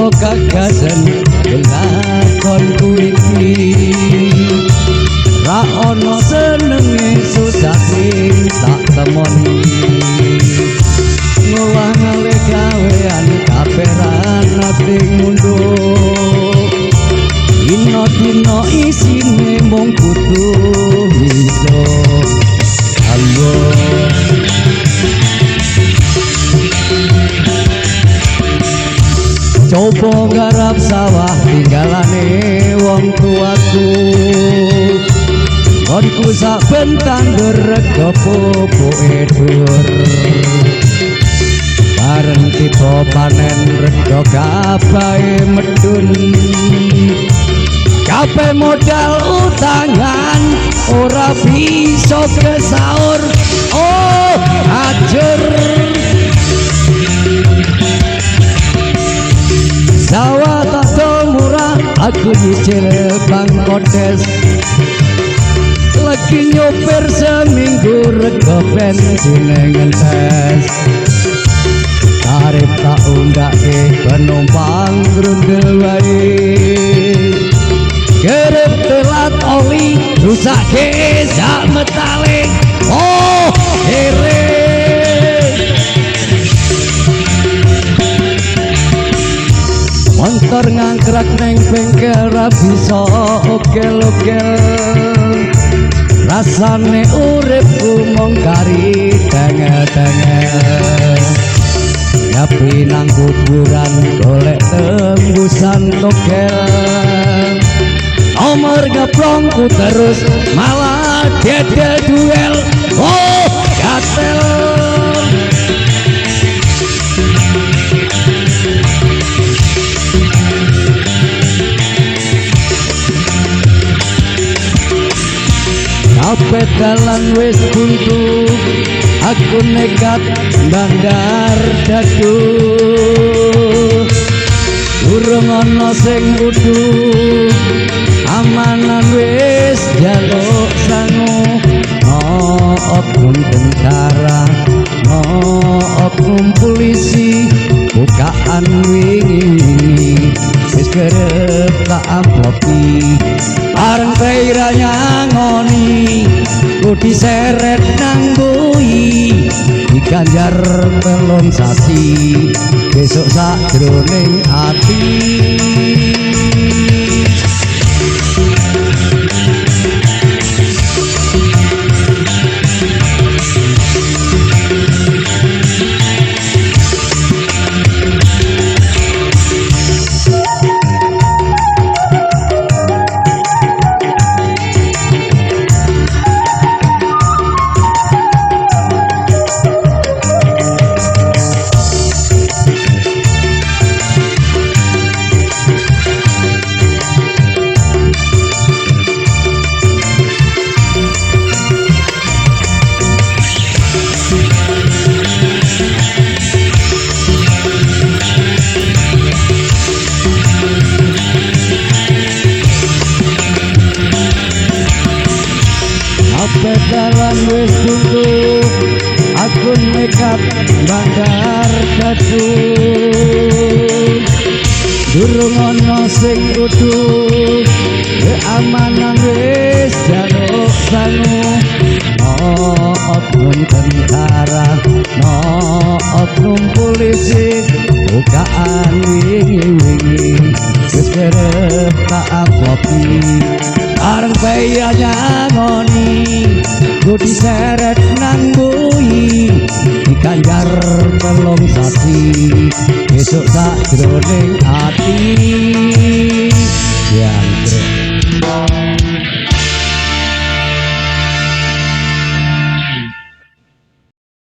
mongko gagasan lakon iki ra ono senenge susah sing tak temoni ngolahale gawean kaperan ati mundur dino isine mung kudu iso ambo coba garap sawah tinggalane wong tuaku konku sak ben tandur rego pupuke dhuwur bareng tiba panen rego kabahe medun kabeh modal utangan ora bisa kesaur oh hancur sawah tak murah aku nyicil bang kodes lagi nyopir seminggu rego bensin ngentes tarif tak undake penumpang grundel wae kerep telat oli rusak sak metalik oh kere motor ngangkrak neng bengkel ra bisa okel-okel rasane uripku mung kari dengel-dengel nyapi nang kuburan golek tembusan tokel nomor ngeplongku terus malah dede duel oh gatel kabeh dalan wis buntu aku nekat bandar dadu urung ana sing kudu amanan wis jaluk sangu oknum tentara oknum polisi bukaan wingi wis kerep tak amplopi areng peiranya ngoni ku diseret nang bui diganjar telung sasi besok sak jroning ati dalan wis buntu aku nekat bandar dadu durung ana sing kudu keamanan wis jaluk sangu oknum tentara oknum polisi bukaan wingi-wingi wis kerep tak amplopi areng peyanya ngoni ku diseret nang bui diganjar telung sasi besok sak jroning ati